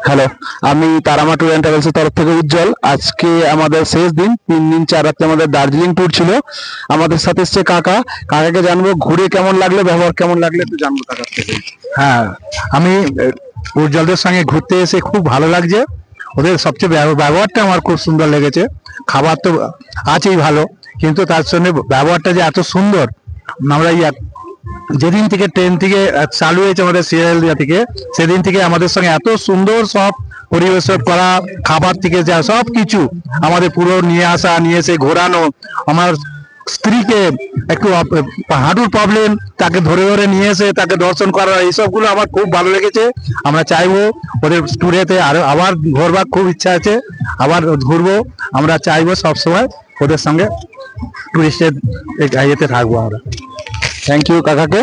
Hello, আমি Tara Maa tour and ট্রাভেলসের তরফ থেকে উজ্জ্বল। আজকে আমাদের শেষ দিন, 3 দিন 4 রাত্রে আমাদের দার্জিলিং ট্যুর ছিল। আমাদের সাথে এসছে কাকা। কাকাকে জানবো ঘুরে কেমন লাগলো, ব্যবহার কেমন লাগলো একটু জানবো কাকার থেকে। হ্যাঁ, আমি উজ্জ্বলদের সঙ্গে ঘুরতে এসে খুব ভালো লাগছে। ওদের সবচেয়ে ব্যবহারটা আমার খুব সুন্দর লেগেছে। খাবার তো আছেই ভালো, কিন্তু তার সঙ্গে ব্যবহারটা যে এত সুন্দর। আমরা যেদিন থেকে ট্রেন থেকে চালু হয়েছে আমাদের শিয়ালদিয়া থেকে, সেদিন থেকে আমাদের সঙ্গে এত সুন্দর সব পরিবেশ করা, খাবার থেকে যা সব কিছু আমাদের পুরো নিয়ে আসা, নিয়ে এসে ঘোরানো। আমার স্ত্রীকে একটু হাঁটুর প্রবলেম, তাকে ধরে ধরে নিয়ে এসে তাকে দর্শন করা, এইসবগুলো আমার খুব ভালো লেগেছে। আমরা চাইবো ওদের ট্যুরেতে আবার ঘুরবার খুব ইচ্ছা আছে, আবার ঘুরবো। আমরা চাইবো সবসময় ওদের সঙ্গে টুরিস্টের ইয়েতে থাকবো আমরা। থ্যাংক ইউ কাকাকে।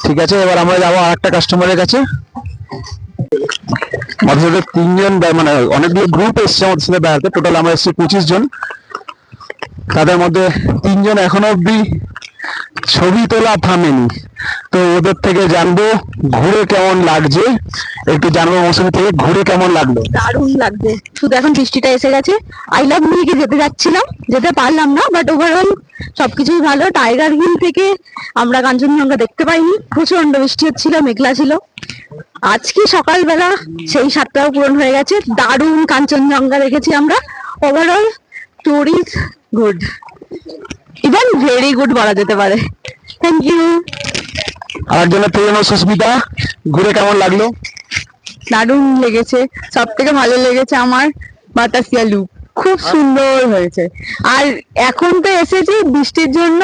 ঠিক আছে, এবার আমরা যাবো আর একটা কাস্টমারের কাছে। আমাদের সাথে 3 জন মানে অনেকগুলো গ্রুপ এসছে আমাদের সাথে বেড়াতে। টোটাল আমরা এসেছি 25 জন। তাদের মধ্যে 3 জন এখনো অব্দি ছবি তোলা থামেনি। তো ওদের থেকে জানবো ঘুরে কেমন লাগছে, একটু জানবো মৌসুমি থেকে ঘুরে কেমন লাগলো। দারুণ লাগছে, শুধু এখন বৃষ্টিটা এসে গেছে। আই লাভ মিরিকে যেতে যাচ্ছিলাম, যেতে পারলাম না, বাট ওভারঅল সবকিছুই ভালো। টাইগার হিল থেকে আমরা কাঞ্চনজঙ্ঘা দেখতে পাইনি, প্রচন্ড বৃষ্টি হচ্ছিল, মেঘলা ছিল। আজকে সকালবেলা সেই সাতটাও পূরণ হয়ে গেছে, দারুণ কাঞ্চনজঙ্ঘা দেখেছি আমরা। Overall tour is good, even very good বলা যেতে পারে। Thank you. আরেকজনের প্রিয় সুস্মিতা, ঘুরে কেমন লাগলো? দারুণ লেগেছে, সব থেকে ভালো লেগেছে আমার বাতাসিয়া লুক, খুব সুন্দর হয়েছে। আর এখন তো এসেছি বৃষ্টির জন্য,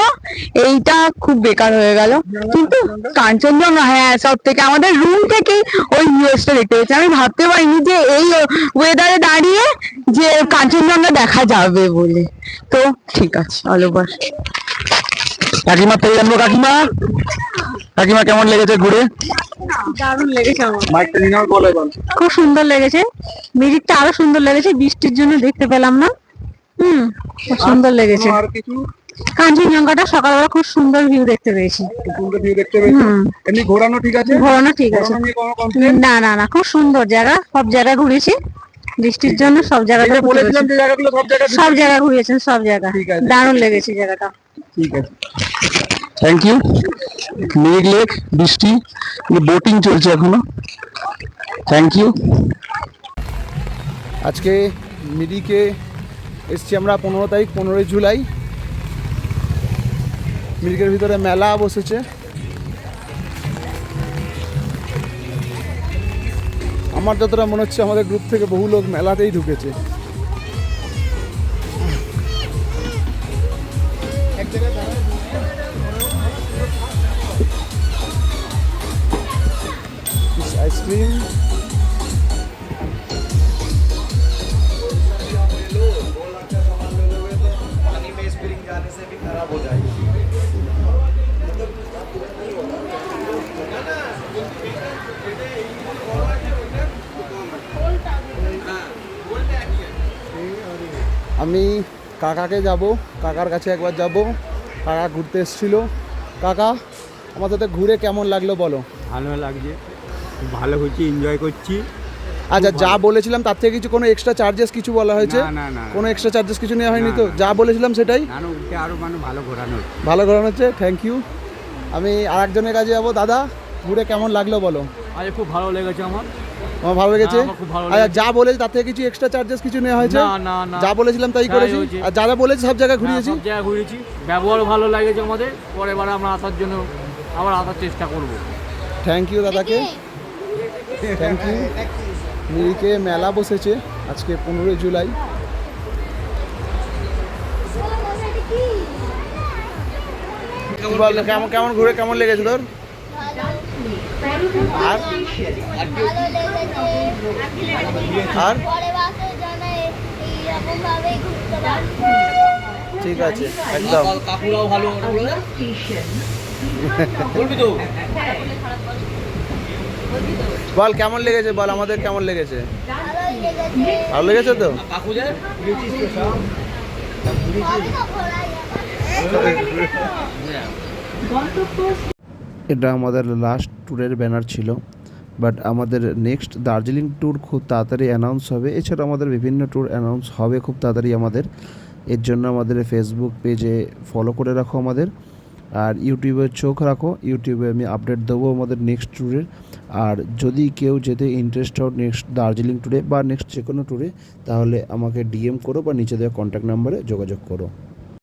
এইটা খুব বেকার হয়ে গেল। কিন্তু কাঞ্চনজঙ্ঘা, হ্যাঁ, সব থেকে আমাদের রুম থেকে ওই ভিউসটা দেখতে পেয়েছি। আমি ভাবতে পারিনি যে এই ওয়েদারে দাঁড়িয়ে যে কাঞ্চনজঙ্ঘা দেখা যাবে বলে। তো ঠিক আছে, অল ওভার। কাকিমার থেকে জানবো। কাকিমা, কাকিমা কেমন লেগেছে ঘুরে? দারুণ লেগেছে আমার, মাইকটা নিয়ে নাও, বলো এবার। খুব সুন্দর লেগেছে। মিরিকটা আরো সুন্দর লেগেছে, বৃষ্টির জন্য দেখতে পেলাম না। খুব সুন্দর লেগেছে। আর কিছু কাঞ্চনজঙ্ঘাটা সকালবেলা খুব সুন্দর ভিউ দেখতে পেয়েছি। সুন্দর ভিউ দেখতে পেয়েছো? এমনি ঘোরানো ঠিক আছে? ঘোরানো ঠিক আছে, ঘোরানো নিয়ে কোনো complaint? না না না, খুব সুন্দর জায়গা, সব জায়গা ঘুরেছি। বৃষ্টির জন্য সব জায়গায় যেটা বলেছিলাম যে জায়গাগুলো সব জায়গা ঘুরিয়েছেন, সব জায়গা ঠিক আছে। দারুণ লেগেছে জায়গাটা। ঠিক আছে, থ্যাংক ইউ। মেঘ লেক, বৃষ্টি, বোটিং চলছে এখনো। Thank you. আজকে মিরিকে এসছি আমরা 15 তারিখ, 15ই জুলাই। মিরিকের ভিতরে মেলা বসেছে। আমার যতটা মনে হচ্ছে আমাদের গ্রুপ থেকে বহু লোক মেলাতেই ঢুকেছে। আইসক্রিম, আমি কাকাকে যাব, কাকার কাছে একবার যাব। কাকা ঘুরতে এসেছিল। কাকা, আমার সাথে ঘুরে কেমন লাগলো বলো? ভালো লাগছে, খুব ভালো হচ্ছে, এনজয় করছি। আচ্ছা, যা বলেছিলাম তার থেকে কিছু কোনো এক্সট্রা চার্জেস কিছু বলা হয়েছে? না না না, কোনো এক্সট্রা চার্জেস কিছু নেওয়া হয়নি না, তো? না। যা বলেছিলাম সেটাই না, উল্টে আরো ভালো ঘোরানো হচ্ছে। ভালো ঘোরানো হচ্ছে। Thank you. আমি আর একজনের কাছে যাবো। দাদা, ঘুরে কেমন লাগলো বলো? আজ খুব ভালো লেগেছে আমার। আমার ভালো লেগেছে। আমার খুব ভালো আচ্ছা, লেগেছে। যা বলেছি তার থেকে কিছু এক্সট্রা চার্জেস কিছু নেওয়া হয়েছে? না না না, যা বলেছিলাম তাই তাই করেছি। হয়েছে। আর যা যা বলেছি সব জায়গায় হ্যাঁ, ঘুরিয়েছি। সব জায়গায় ঘুরেছি, ব্যবহার ভালো লাগেছে আমাদের। পরের বার আমরা আসার জন্য আবার আসার চেষ্টা করব। থ্যাংক ইউ দাদাকে, থ্যাংক ইউ। মিরিকে মেলা বসেছে আজকে 15ই জুলাই। বল, কেমন কেমন ঘুরে কেমন লেগেছে তোর? আর আর ঠিক আছে, একদম। কাকুরাও ভালো বলবি তো। বল কেমন লেগেছে, বল আমাদের কেমন লেগেছে? ভালো লেগেছে তো? কাকু যায় এটা আমাদের লাস্ট ট্যুরের ব্যানার ছিল। বাট আমাদের নেক্সট দার্জিলিং ট্যুর খুব তাড়াতাড়ি অ্যানাউন্স হবে। এছাড়া আমাদের বিভিন্ন ট্যুর অ্যানাউন্স হবে খুব তাড়াতাড়ি আমাদের। এর জন্য আমাদের ফেসবুক পেজে ফলো করে রাখো আমাদের, আর ইউটিউবে চোখ রাখো। ইউটিউবে আমি আপডেট দেবো আমাদের নেক্সট ট্যুরের। আর যদি কেউ যেতে ইন্টারেস্ট হও নেক্সট দার্জিলিং ট্যুরে বা নেক্সট যে কোনো ট্যুরে, তাহলে আমাকে ডিএম করো বা নিচে দেওয়া কন্ট্যাক্ট নাম্বারে যোগাযোগ করো।